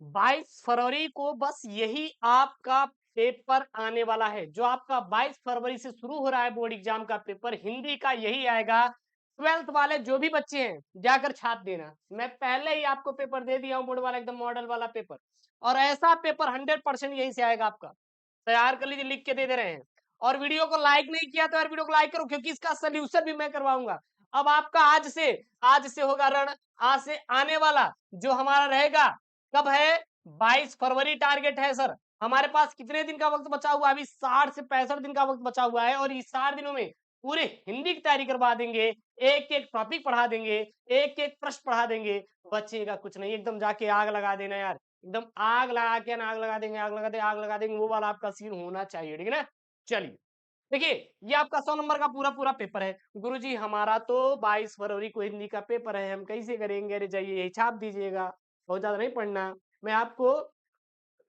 22 फरवरी को बस यही आपका पेपर आने वाला है। जो आपका 22 फरवरी से शुरू हो रहा है बोर्ड एग्जाम का पेपर, हिंदी का यही आएगा। 12th वाले जो भी बच्चे हैं, जाकर छाप देना। मैं पहले ही आपको पेपर दे दिया हूँ, बोर्ड वाला एकदम मॉडल वाला पेपर। और ऐसा पेपर 100% यहीं से आएगा आपका। तैयार कर लीजिए, लिख के दे रहे हैं। और वीडियो को लाइक नहीं किया तो यार वीडियो को लाइक करो, क्योंकि इसका सॉल्यूशन भी मैं करवाऊंगा। अब आपका आज से होगा रण। आज से आने वाला जो हमारा रहेगा, कब है? 22 फरवरी टारगेट है सर। हमारे पास कितने दिन का वक्त बचा हुआ है? अभी 60 से 65 दिन का वक्त बचा हुआ है, और इस 60 दिनों में पूरे हिंदी की तैयारी करवा देंगे। एक एक टॉपिक पढ़ा देंगे, एक एक प्रश्न पढ़ा देंगे। बचेगा कुछ नहीं, एकदम जाके आग लगा देना यार। एकदम आग लगा के ना, आग लगा देंगे, आग लगा देंगे, वो वाला आपका सीन होना चाहिए, ठीक है ना? चलिए, देखिए, ये आपका 100 नंबर का पूरा पूरा पेपर है। गुरुजी हमारा तो 22 फरवरी को हिंदी का पेपर है, हम कैसे करेंगे? अरे जाइए यही छाप दीजिएगा, बहुत ज्यादा नहीं पढ़ना। मैं आपको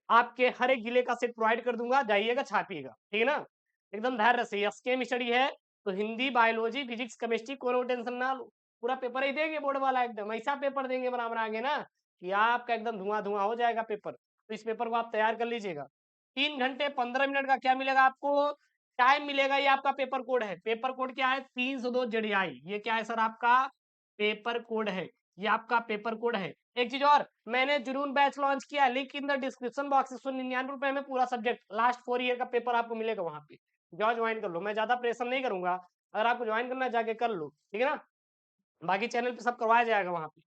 आपके हर एक जिले का सेट प्रोवाइड कर दूंगा, जाइएगा छापिएगा, ठीक है ना? एकदम धैर्य से, स्केम स्टडी है तो हिंदी, बायोलॉजी, फिजिक्स, केमिस्ट्री कोनो टेंशन ना लो। पूरा पेपर ही देंगे बोर्ड वाला, एकदम ऐसा पेपर देंगे बराबर आगे ना, कि आपका एकदम धुआं धुआं हो जाएगा पेपर। तो इस पेपर को आप तैयार कर लीजिएगा। 3 घंटे 15 मिनट का क्या मिलेगा आपको? टाइम मिलेगा। ये आपका पेपर कोड है। पेपर कोड क्या है? 302 जेडीआई। ये क्या है सर? आपका पेपर कोड है। ये आपका पेपर कोड है। एक चीज और, मैंने जुनून बैच लॉन्च किया, link in the description box. 199 रुपए में पूरा सब्जेक्ट लास्ट 4 ईयर का पेपर आपको मिलेगा वहां पे। जाओ ज्वाइन कर लो, मैं ज्यादा प्रेशर नहीं करूंगा। अगर आपको ज्वाइन करना है, जाके कर लो, ठीक है ना? बाकी चैनल पे सब करवाया जाएगा वहां पे।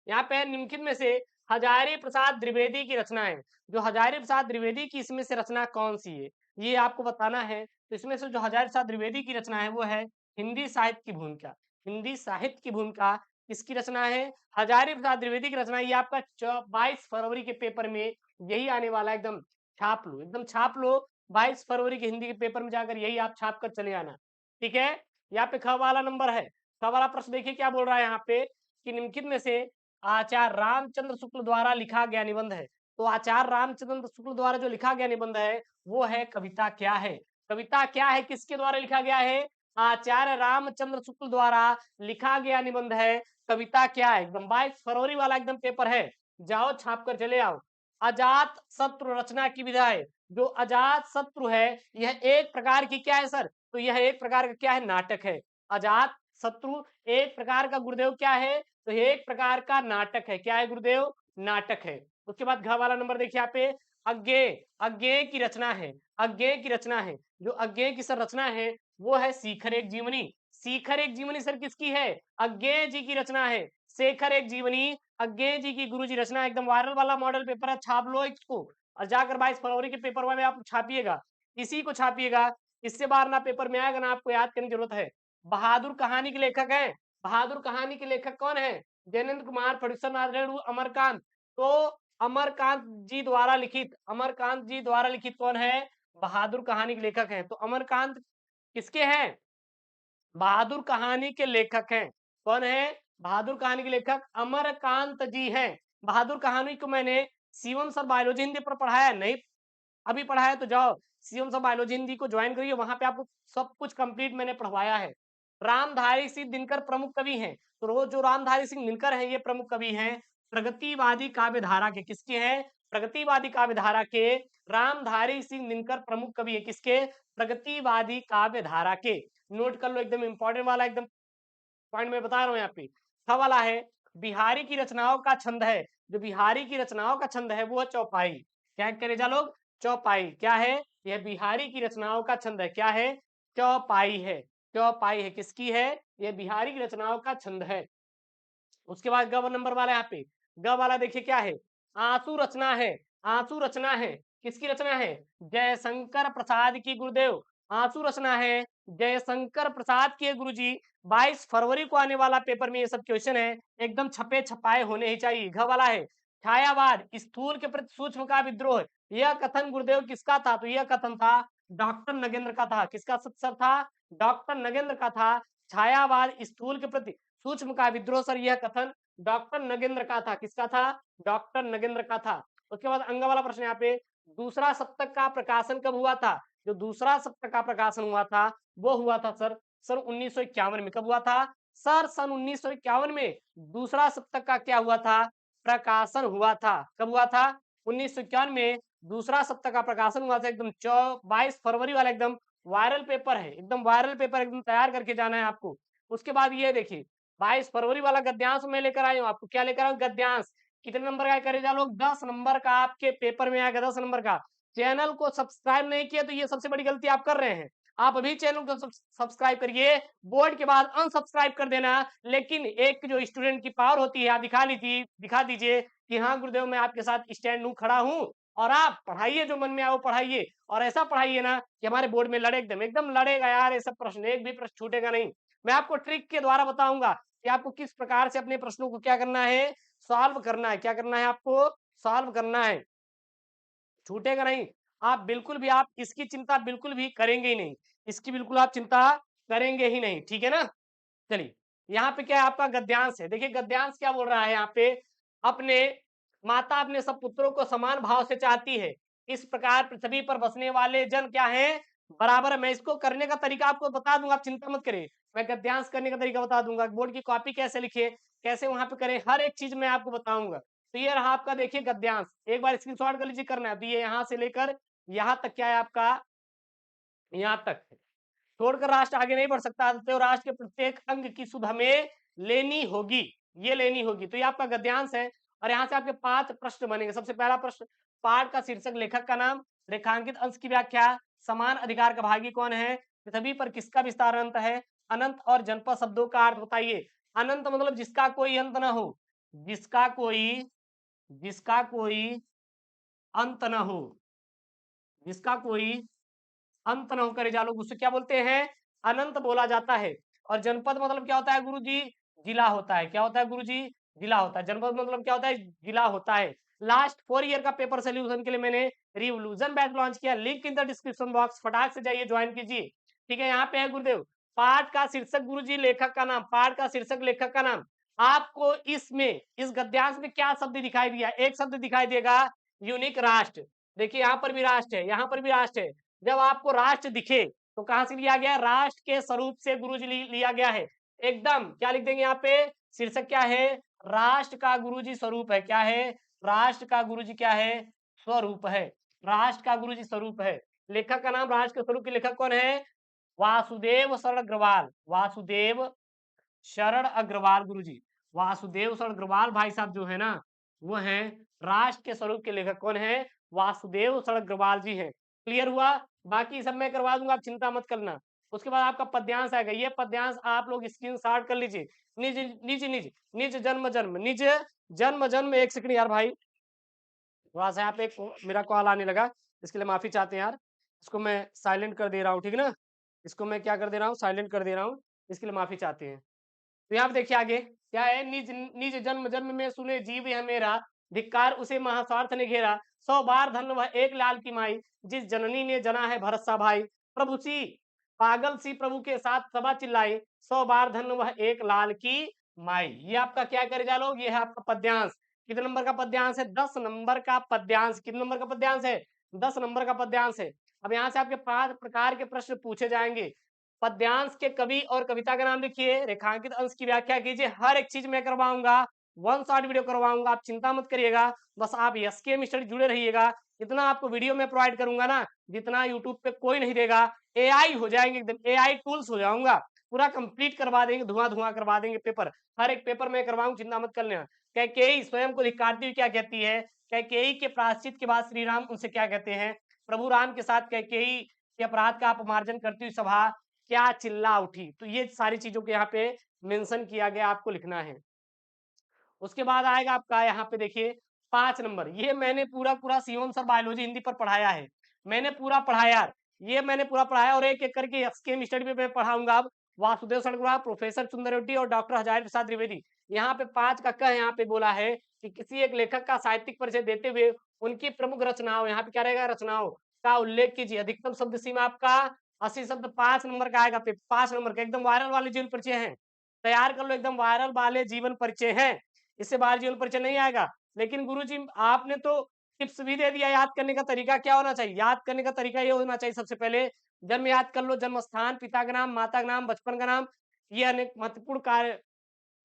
यहाँ पे निम्नलिखित में से हजारी प्रसाद द्विवेदी की रचना है। जो हजारी प्रसाद द्विवेदी की इसमें से रचना कौन सी है, ये आपको बताना है। तो इसमें से जो हजारी प्रसाद द्विवेदी की रचना है वो है हिंदी साहित्य की भूमिका। हिंदी साहित्य की भूमिका किसकी रचना है? हजारी प्रसाद द्विवेदी की रचना। ये आपका 22 फरवरी के पेपर में यही आने वाला है। एकदम छाप लो, एकदम छाप लो। 22 फरवरी के हिंदी के पेपर में जाकर यही आप छाप कर चले आना, ठीक है? यहाँ पे ख वाला नंबर है। ख वाला प्रश्न देखिए क्या बोल रहा है यहाँ पे, कि निम्नलिखित में से आचार्य रामचंद्र शुक्ल द्वारा लिखा गया निबंध है। तो आचार्य रामचंद्र शुक्ल द्वारा जो लिखा गया निबंध है वो है कविता क्या है? कविता क्या है किसके द्वारा लिखा गया है? आचार्य रामचंद्र शुक्ल द्वारा लिखा गया निबंध है। कविता क्या है? एकदम 22 फरवरी वाला एकदम पेपर है। जाओ छाप कर चले आओ। अजात शत्रु रचना की विधा है। जो अजात शत्रु है, यह एक प्रकार की क्या है सर? तो यह एक प्रकार का क्या है? नाटक है। अजात शत्रु एक प्रकार का गुरुदेव क्या है? तो ये एक प्रकार का नाटक है। क्या है गुरुदेव? नाटक है। उसके बाद घ वाला नंबर देखिए यहाँ पे, अज्ञेय। अज्ञेय की रचना है। अज्ञेय की रचना है। जो अज्ञेय की सर रचना है वो है शिखर एक जीवनी। शिखर एक जीवनी सर किसकी है? अज्ञेय जी की रचना है। शेखर एक जीवनी अज्ञेय जी की गुरु जी रचना। एकदम वायरल वाला मॉडल पेपर है, छाप लो इसको। और जाकर 22 फरवरी के पेपर में आप छापिएगा, इसी को छापिएगा। इससे बाहर ना पेपर में आएगा ना आपको याद करने की जरूरत है। बहादुर कहानी के लेखक हैं। बहादुर कहानी के लेखक कौन है? जैनेन्द्र कुमार, प्रोड्यूसर नाथ रेणु, अमरकांत। तो अमरकांत जी द्वारा लिखित, अमरकांत जी द्वारा लिखित कौन है? बहादुर कहानी के लेखक हैं। तो अमरकांत किसके हैं? बहादुर कहानी के लेखक हैं। कौन है? बहादुर कहानी के लेखक अमरकांत जी हैं। बहादुर कहानी को मैंने शिवम सर बायोलॉजी हिंदी पर पढ़ाया नहीं, अभी पढ़ाया तो जाओ शिवम सर बायोलॉजी हिंदी को ज्वाइन करिए, वहां पे आपको सब कुछ कंप्लीट मैंने पढ़वाया है। रामधारी सिंह दिनकर प्रमुख कवि हैं। तो रोज जो रामधारी सिंह दिनकर हैं ये प्रमुख कवि हैं। प्रगतिवादी काव्य धारा के किसके हैं? प्रगतिवादी काव्य धारा के रामधारी सिंह दिनकर प्रमुख कवि है। किसके? प्रगतिवादी काव्य धारा के। नोट कर लो, एकदम इंपॉर्टेंट वाला एकदम पॉइंट मैं बता रहा हूँ यहाँ पे। छ वाला है, बिहारी की रचनाओं का छंद है। जो बिहारी की रचनाओं का छंद है वो है चौपाई। क्या करे जा लोग? चौपाई। क्या है? यह बिहारी की रचनाओं का छंद है। क्या है? चौपाई है। चौपाई है किसकी है? यह बिहारी की रचनाओं का छंद है। उसके बाद ग नंबर वाला यहाँ पे, ग वाला देखिए क्या है? आंसू रचना है। आंसू रचना है किसकी रचना है? जयशंकर प्रसाद की गुरुदेव। आंसू रचना है जयशंकर प्रसाद के गुरुजी। 22 फरवरी को आने वाला पेपर में ये सब क्वेश्चन है, एकदम छपे छपाए होने ही चाहिए। घ वाला है, छायावाद स्थूल के प्रति सूक्ष्म का विद्रोह। यह कथन गुरुदेव किसका था? तो यह कथन था डॉक्टर नगेंद्र का था। किसका सर था? डॉक्टर नगेंद्र का था। छायावाद स्थूल के प्रति सूक्ष्म का विद्रोह सर, यह कथन डॉक्टर नगेंद्र का था। किसका था? डॉक्टर नगेंद्र का था। उसके बाद अंग वाला प्रश्न यहाँ पे, दूसरा सप्तक का प्रकाशन कब हुआ था? जो दूसरा सप्तक का प्रकाशन हुआ था वो हुआ था सर 1951 में। कब हुआ था सर? सन 1951 में दूसरा सप्तक का क्या हुआ था? प्रकाशन हुआ था। कब हुआ था? 1951 में दूसरा सप्ताह का प्रकाशन हुआ था। एकदम 22 फरवरी वाला एकदम वायरल पेपर है, एकदम वायरल पेपर एकदम तैयार करके जाना है आपको। उसके बाद ये देखिए 22 फरवरी वाला गद्यांश मैं लेकर आया हूँ आपको। क्या लेकर आया हूँ? गद्यांश। कितने नंबर का करे जा लोग? 10 नंबर का आपके पेपर में आएगा, 10 नंबर का। चैनल को सब्सक्राइब नहीं किया तो ये सबसे बड़ी गलती आप कर रहे हैं। आप अभी चैनल को सब्सक्राइब करिए, बोर्ड के बाद अनसब्सक्राइब कर देना। लेकिन एक जो स्टूडेंट की पावर होती है, आप दिखा दीजिए कि हाँ गुरुदेव मैं आपके साथ स्टैंड हूँ, खड़ा हूँ, और आप पढ़ाइए, जो मन में आए वो पढ़ाइए, और ऐसा पढ़ाइए ना कि हमारे बोर्ड में लड़े, एकदम एकदम लड़ेगा यार। ये सब प्रश्न, एक भी प्रश्न छूटेगा नहीं। मैं आपको ट्रिक के द्वारा बताऊंगा कि आपको किस प्रकार से अपने प्रश्नों को क्या करना है, सॉल्व करना है। क्या करना है आपको? सॉल्व करना है, छूटेगा नहीं। आप बिल्कुल भी, आप इसकी चिंता बिल्कुल भी करेंगे ही नहीं, इसकी बिल्कुल आप चिंता करेंगे ही नहीं, ठीक है ना। चलिए, यहाँ पे क्या है आपका गद्यांश है। देखिए गद्यांश क्या बोल रहा है यहाँ पे, अपने माता अपने सब पुत्रों को समान भाव से चाहती है, इस प्रकार पृथ्वी पर बसने वाले जन क्या है, बराबर है। मैं इसको करने का तरीका आपको बता दूंगा, आप चिंता मत करिए। मैं गद्यांश करने का तरीका बता दूंगा, बोर्ड की कॉपी कैसे लिखे, कैसे वहां पे करें, हर एक चीज मैं आपको बताऊंगा। तो ये रहा आपका, देखिए गद्यांश, एक बार स्क्रीनशॉट कर लीजिए, करना है तो ये यहाँ से लेकर यहाँ तक क्या है आपका, यहाँ तक है। छोड़कर राष्ट्र आगे नहीं बढ़ सकता, तो राष्ट्र के प्रत्येक अंग की सुध हमें लेनी होगी, ये लेनी होगी। तो ये आपका गद्यांश है, और यहाँ से आपके 5 प्रश्न बनेंगे। सबसे पहला प्रश्न, पाठ का शीर्षक, लेखक का नाम, रेखांकित अंश की व्याख्या, समान अधिकार का भागी कौन है, पृथ्वी पर किसका विस्तार अनंत है, अनंत और जनपद शब्दों का अर्थ बताइए। अनंत मतलब जिसका कोई अंत ना हो, जिसका कोई अंत ना हो, जिसका कोई अंत न होकर जा लोग, उससे क्या बोलते हैं, अनंत बोला जाता है। और जनपद मतलब क्या होता है गुरुजी, जिला होता है। क्या होता है गुरुजी? जिला होता है। जनपद मतलब क्या होता है? जिला होता है। लास्ट 4 ईयर का पेपर सोल्यूशन के लिए मैंने रिवोल्यूशन बैच लॉन्च किया, link in the description box, फटाक से जाइए ज्वाइन कीजिए। ठीक है, यहाँ पे है गुरुदेव, पाठ का शीर्षक गुरुजी, लेखक का नाम, पाठ का शीर्षक, लेखक का नाम। आपको इसमें, इस गद्यांश में क्या शब्द दिखाई दिया? एक शब्द दिखाई देगा, यूनिक राष्ट्र। देखिए यहाँ पर भी राष्ट्र है, यहाँ पर भी राष्ट्र है। जब आपको राष्ट्र दिखे तो कहां से लिया गया? राष्ट्र के स्वरूप से गुरुजी लिया गया है। एकदम क्या लिख देंगे यहाँ पे? शीर्षक क्या है? राष्ट्र का गुरुजी स्वरूप है। क्या है? राष्ट्र का गुरुजी क्या है? स्वरूप है। राष्ट्र का गुरुजी स्वरूप है। लेखक का नाम, राष्ट्र के स्वरूप के लेखक कौन है? वासुदेव शरण अग्रवाल, वासुदेव शरण अग्रवाल गुरुजी, वासुदेव शरण अग्रवाल भाई साहब जो है ना, वो है राष्ट्र के स्वरूप के लेखक। कौन है? वासुदेव शरण अग्रवाल जी हैं। क्लियर हुआ? बाकी सब मैं करवा दूंगा, आप चिंता मत करना। उसके बाद आपका पद्यांश आएगा, ये पद्यांश आप लोग स्क्रीन शॉट कर लीजिए। निज निज निज निज जन्म जन्म, निज जन्म जन्म, एक सेकंड यार भाई, वहां से यहाँ पे मेरा कॉल आने लगा, इसके लिए माफी चाहते हैं यार। इसको मैं साइलेंट कर दे रहा हूँ, ठीक है ना, इसको मैं क्या कर दे रहा हूँ, साइलेंट कर दे रहा हूँ, इसके लिए माफी चाहते हैं। तो यहाँ पे देखिए आगे क्या है, निज निज जन्म जन्म में सुने जीव है मेरा, धिक्कार उसे महास्वार्थ ने घेरा, 100 बार धन वह एक लाल की माई, जिस जननी ने जना है भरत सा भाई, प्रभु सी पागल सी प्रभु के साथ सभा चिल्लाई, 100 बार धन वह एक लाल की माई। ये आपका क्या करे जा लोग, ये है आपका पद्यांश। कितने नंबर का पद्यांश है? 10 नंबर का पद्यांश। कितने नंबर का पद्यांश है? 10 नंबर का पद्यांश है। अब यहाँ से आपके 5 प्रकार के प्रश्न पूछे जाएंगे। पद्यांश के कवि और कविता का नाम लिखिए, रेखांकित अंश की व्याख्या कीजिए। हर एक चीज मैं करवाऊंगा, 1 शॉट वीडियो करवाऊंगा, आप चिंता मत करिएगा। बस आप एसकेएम स्टडी जुड़े रहिएगा। इतना आपको वीडियो में प्रोवाइड करूंगा ना, जितना यूट्यूब पे कोई नहीं देगा। एआई हो जाएंगे, एकदम एआई टूल्स हो जाऊंगा, पूरा कंप्लीट करवा देंगे, धुआं धुआं करवा देंगे पेपर। हर एक पेपर में करवाऊं, चिंता मत कर लेना। कैकेयी स्वयं को धिक्कारती हुई क्या कहती है? कैकेयी के प्रायश्चित के बाद श्री राम उनसे क्या कहते हैं? प्रभु राम के साथ कैकेयी के अपराध का अपमार्जन करती हुई सभा क्या चिल्ला उठी। तो ये सारी चीजों को यहाँ पे मेंशन किया गया, आपको लिखना है। उसके बाद आएगा आपका यहाँ पे देखिए 5 नंबर, ये मैंने पूरा पूरा शिवम सर बायोलॉजी हिंदी पर पढ़ाया है, मैंने पूरा पढ़ाया, ये मैंने पूरा पढ़ाया, और एक एक करके एसकेएम स्टडी पे मैं पढ़ाऊंगा। अब वासुदेव सड़गुड़ा, प्रोफेसर सुंदर रेड्डी और डॉक्टर हजारी प्रसाद द्विवेदी। यहाँ पे 5 का क यहाँ पे बोला है कि किसी एक लेखक का साहित्यिक परिचय देते हुए उनकी प्रमुख रचनाओं, यहाँ पे क्या रहेगा, रचनाओं का उल्लेख कीजिए। अधिकतम शब्द सीमा आपका 80 शब्द, 5 नंबर का आएगा। 5 नंबर का एकदम वायरल वाले जीवन परिचय है, तैयार कर लो, एकदम वायरल वाले जीवन परिचय है, इससे बाहर जीवन परिचय नहीं आएगा। लेकिन गुरुजी आपने तो टिप्स भी दे दिया, याद करने का तरीका क्या होना चाहिए? याद करने का तरीका ये होना चाहिए, सबसे पहले जन्म याद कर लो, जन्म स्थान, पिता का नाम, माता का नाम, बचपन का नाम, ये अनेक महत्वपूर्ण कार्य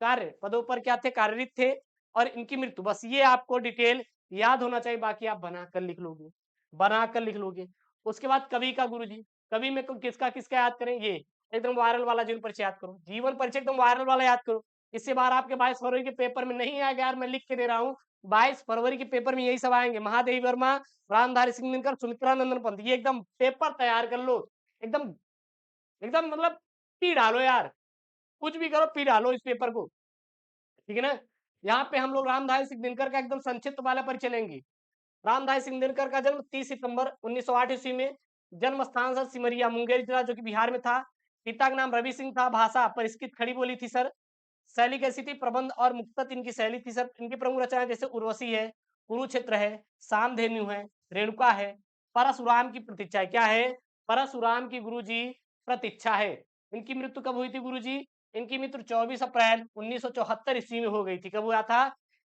कार्य पदों पर क्या थे, कार्यरत थे, और इनकी मृत्यु, बस ये आपको डिटेल याद होना चाहिए, बाकी आप बनाकर लिख लोगे, बनाकर लिख लोगे। उसके बाद कवि का गुरुजी, कवि में किसका किसका याद करें, ये एकदम वायरल वाला जीवन परिचय याद करो, जीवन परिचय एकदम वायरल वाला याद करो। इससे बार आपके 22 फरवरी के पेपर में नहीं आएगा यार, मैं लिख के दे रहा हूँ। 22 फरवरी के पेपर में यही सब आएंगे, महादेवी वर्मा, रामधारी सिंह दिनकर, सुमित्रा नंदन पंत, ये एकदम पेपर तैयार कर लो। एकदम एकदम मतलब पी डालो यार, कुछ भी करो पी डालो इस पेपर को, ठीक है ना। यहाँ पे हम लोग रामधारी सिंह दिनकर का एकदम संक्षिप्त वाला परिचय लेंगे। रामधारी सिंह दिनकर का जन्म 30 सितंबर 1908 ईस्वी में, जन्म स्थान सर सिमरिया मुंगेर जिला जो कि बिहार में था। पिता का नाम रवि सिंह था, भाषा परिष्कृत खड़ी बोली थी सर। शैली कैसी थी, प्रबंध और मुक्तक इनकी शैली थी सर। इनकी प्रमुख रचनाएं जैसे उर्वशी है, कुरुक्षेत्र है, सामधेनु है, रेणुका है, परशुराम की प्रतीक्षा है। क्या है, परशुराम की गुरुजी प्रतीक्षा है। इनकी मृत्यु कब हुई थी गुरुजी, इनकी मृत्यु 24 अप्रैल 1974 ईस्वी में हो गई थी। कब हुआ था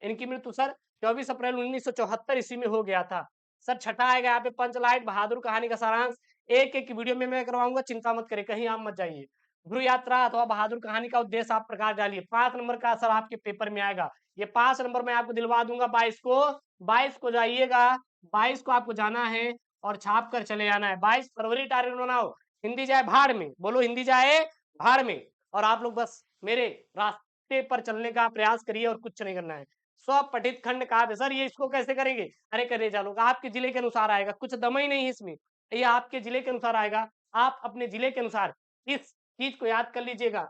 इनकी मृत्यु सर, 24 अप्रैल 1974 ईस्वी में हो गया था सर। छठा आएगा यहाँ पे पंचलाइट बहादुर कहानी का सारांश, एक एक वीडियो में मैं करवाऊंगा, चिंता मत करें, कहीं आप मत जाइए। गुरु यात्रा अथवा बहादुर कहानी का उद्देश्य आप प्रकाश डालिए, 5 नंबर का सर आपके पेपर में आएगा। ये 5 नंबर मैं आपको दिलवा दूंगा 22 को, 22 को जाइएगा, 22 को आपको जाना है और छाप कर चले आना है। 22 फरवरी टारगेट बनाओ, हिंदी जाए भाड़ में, बोलो हिंदी जाए भाड़ में। और आप लोग बस मेरे रास्ते पर चलने का प्रयास करिए और कुछ नहीं करना है। स्वपठित खंड काव्य सर, ये इसको कैसे करेंगे, अरे करे जा लोग, आपके जिले के अनुसार आएगा, कुछ दम ही नहीं है इसमें, ये आपके जिले के अनुसार आएगा। आप अपने जिले के अनुसार इस चीज को याद कर लीजिएगा।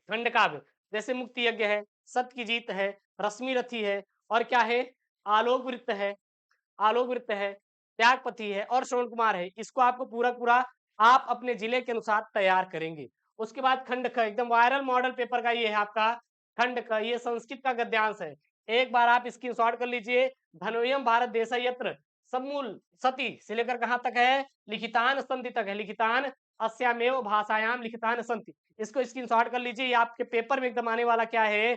खंड काव्य जैसे मुक्ति यज्ञ है, सत्य की जीत है, रश्मि रथी है, और क्या है, आलोक वृत्त है, आलोक वृत्त है, त्यागपति है और श्रवण कुमार है। इसको आपको पूरा पूरा आप अपने जिले के अनुसार तैयार करेंगे। उसके बाद खंड ख, एकदम वायरल मॉडल पेपर का ये है आपका खंड ख, ये संस्कृत का गद्यांश है। एक बार आप स्क्रीनशॉट कर लीजिए, धनोयम भारत देश यत्र समूल सती से लेकर कहां तक है, लिखितान संति तक है, लिखितान अस्यामेव भाषायाम लिखितान संति। इसको स्क्रीनशॉट कर लीजिए, ये आपके पेपर में एकदम आने वाला क्या है,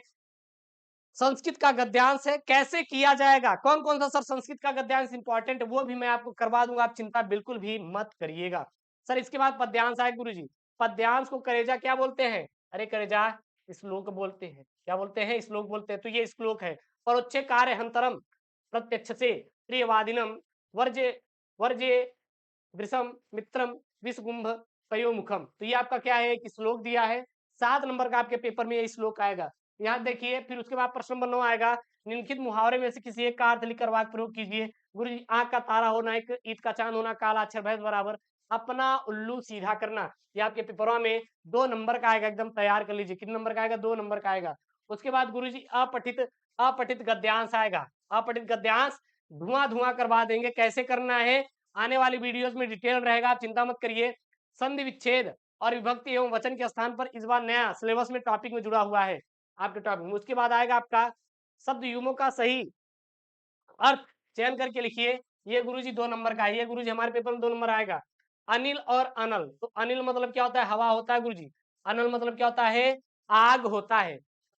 संस्कृत का गद्यांश है। कैसे किया जाएगा, कौन कौन सा सर संस्कृत का गद्यांश इंपॉर्टेंट, वो भी मैं आपको करवा दूंगा, आप चिंता बिल्कुल भी मत करिएगा सर। इसके बाद पद्यांश आए गुरुजी, पद्यांश को करेजा क्या बोलते हैं, अरे करेजा श्लोक बोलते हैं, क्या बोलते हैं, श्लोक बोलते हैं। तो ये श्लोक है, परोच्चे कार्य हंतरम प्रत्यक्ष से प्रियवादिनम वर्जे वर्जे वृषम मित्रम विषगुंभ तयोमुखम। तो ये आपका क्या है, एक श्लोक दिया है, 7 नंबर का आपके पेपर में ये श्लोक आएगा। यहाँ देखिए, फिर उसके बाद प्रश्न नंबर 9 आएगा, निम्नलिखित मुहावरे में से किसी एक का अर्थ लिखकर वाक्य प्रयोग कीजिए। गुरु जी, आंख का तारा होना, एक ईद का चांद होना, काला अक्षर भैंस बराबर, अपना उल्लू सीधा करना। ये आपके पेपरों में 2 नंबर का आएगा, एकदम तैयार कर लीजिए। कितने नंबर का आएगा, 2 नंबर का आएगा। उसके बाद गुरु जी अपठित अपठित गद्यांश आएगा, अपठित गद्यांश धुआं धुआं करवा देंगे, कैसे करना है आने वाली वीडियोस में डिटेल रहेगा, आप चिंता मत करिए। संधि विच्छेद और विभक्ति एवं वचन के स्थान पर इस बार नया सिलेबस में टॉपिक में जुड़ा हुआ है आपके टॉपिक में। उसके बाद आएगा आपका शब्द युग्मों का सही अर्थ चयन करके लिखिए, ये गुरुजी 2 नंबर का है, ये गुरुजी हमारे पेपर में 2 नंबर आएगा। अनिल और अनल, तो अनिल मतलब क्या होता है, हवा होता है गुरुजी, अनल मतलब क्या होता है, आग होता है।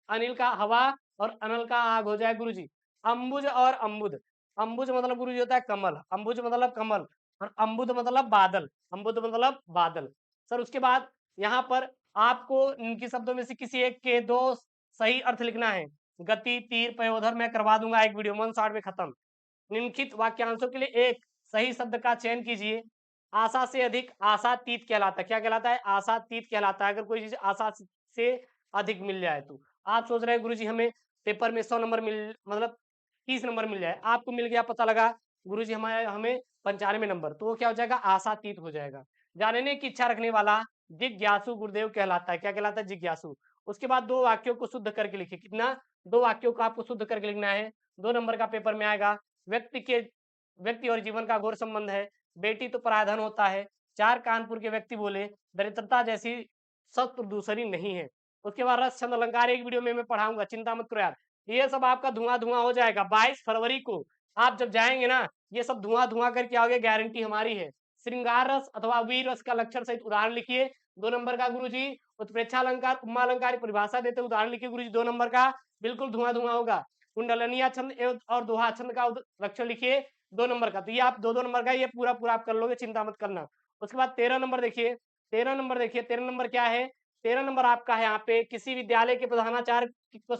अनिल का हवा और अनल का आग हो जाए गुरुजी। अंबुज और अम्बुद, अंबुज मतलब गुरुजी होता है कमल, अंबुज मतलब कमल, और अम्बुद मतलब बादल, अम्बुद मतलब बादल सर। उसके बाद यहाँ पर आपको इनकी शब्दों में से किसी एक के 2 सही अर्थ लिखना है। गति, तीर, पयोधर मैं करवा दूंगा एक वीडियो 1 शॉट में खत्म। निम्नलिखित वाक्यांशों के लिए एक सही शब्द का चयन कीजिए। आशा से अधिक आशातीत कहलाता है, क्या कहलाता है, आशातीत कहलाता है। अगर कोई चीज आशा से अधिक मिल जाए तो आप सोच रहे हैं गुरुजी हमें पेपर में 100 नंबर मिल, मतलब 30 नंबर मिल जाए, आपको मिल गया, पता लगा गुरुजी हमें हमें 95 नंबर, तो वो क्या हो जाएगा, आशातीत हो जाएगा। जानने की इच्छा रखने वाला जिज्ञासु गुरुदेव कहलाता है, क्या कहलाता है, जिज्ञासु। उसके बाद 2 वाक्यों को शुद्ध करके लिखिए, कितना, 2 वाक्यों को आपको शुद्ध करके लिखना है, 2 नंबर का पेपर में आएगा। व्यक्ति और जीवन का घोर संबंध है, बेटी तो पराधन होता है, 4 कानपुर के व्यक्ति बोले, दरिद्रता जैसी शस्त्र दूसरी नहीं है। उसके बाद रस छंद अलंकार एक वीडियो में मैं पढ़ाऊंगा, चिंता मत करो यार, ये सब आपका धुआं धुआं हो जाएगा। 22 फरवरी को आप जब जाएंगे ना, ये सब धुआं धुआं करके आओगे, गारंटी हमारी है। श्रृंगार रस अथवा वीर रस का लक्षण सहित उदाहरण लिखिए, 2 नंबर का गुरुजी। उत्प्रेक्षालंकार उपमा अलंकार परिभाषा देते उदाहरण लिखिए गुरुजी, 2 नंबर का, बिल्कुल धुआं धुआं होगा। कुंडलनिया छंद और दोहा छंद का लक्षण लिखिए, 2 नंबर का। तो ये आप 2-2 नंबर का ये पूरा पूरा आप कर लोगे, चिंता मत करना। उसके बाद 13 नंबर देखिए, 13 नंबर देखिए, 13 नंबर क्या है, 13 नंबर आपका है यहाँ पे, किसी विद्यालय के प्रधानाचार्य को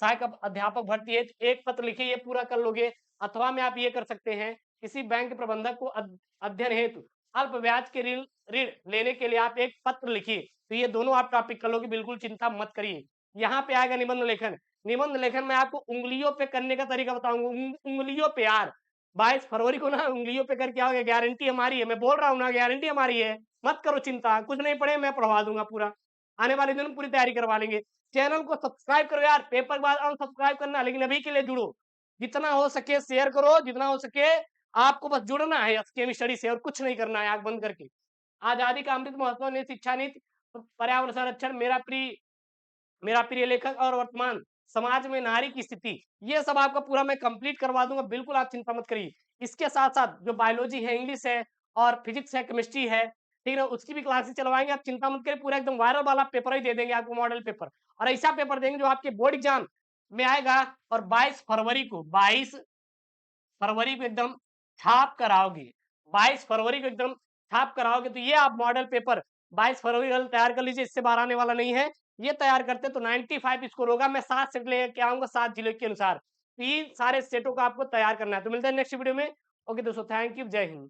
सहायक अध्यापक भर्ती हेतु एक पत्र लिखिए, ये पूरा कर लोगे। अथवा में आप ये कर सकते हैं, किसी बैंक प्रबंधक को अध्ययन हेतु अल्प ब्याज के ऋण ऋण लेने के लिए आप एक पत्र लिखिए। तो ये दोनों आप टॉपिक कर लोगे, बिल्कुल चिंता मत करिए। यहाँ पे आएगा निबंध लेखन। निबंध लेखन में आपको उंगलियों पे करने का तरीका बताऊंगा, उंगलियों पे यार। 22 फरवरी को ना उंगलियों पे करके आओगे, गारंटी हमारी है, मैं बोल रहा हूँ ना, गारंटी हमारी है। मत करो चिंता, कुछ नहीं पढ़े मैं पढ़वा दूंगा पूरा। आने वाले दिन पूरी तैयारी करवा लेंगे। चैनल को सब्सक्राइब करो यार, पेपर के बाद अनसब्सक्राइब करना, लेकिन अभी के लिए जुड़ो। जितना हो सके शेयर करो, जितना हो सके आपको बस जुड़ना है एसकेएम स्टडी से, और कुछ नहीं करना है आंख बंद करके। आजादी का अमृत महोत्सव ने शिक्षा नीति, पर्यावरण संरक्षण, मेरा प्रिय लेखक और वर्तमान समाज में नारी की स्थिति, ये सब आपका पूरा मैं कंप्लीट करवा दूंगा, बिल्कुल आप चिंता मत करिए। इसके साथ साथ जो बायोलॉजी है, इंग्लिश है और फिजिक्स है, केमिस्ट्री है, ठीक है, उसकी भी क्लासेस चलवाएंगे, आप चिंता मत करिए। पूरा एकदम वायरल वाला पेपर ही दे देंगे आपको, मॉडल पेपर, और ऐसा पेपर देंगे जो आपके बोर्ड एग्जाम में आएगा। और 22 फरवरी को एकदम छाप कर आओगे। 22 फरवरी को एकदम छाप कर आओगे। तो ये आप मॉडल पेपर 22 फरवरी वाला तैयार कर लीजिए, इससे बाहर आने वाला नहीं है। ये तैयार करते तो 95 स्कोर होगा। मैं 7 सेट लेके आऊंगा, 7 जिले के अनुसार। तो ये सारे सेटों को आपको तैयार करना है। तो मिलते हैं नेक्स्ट वीडियो में। ओके दोस्तों, थैंक यू, जय हिंद।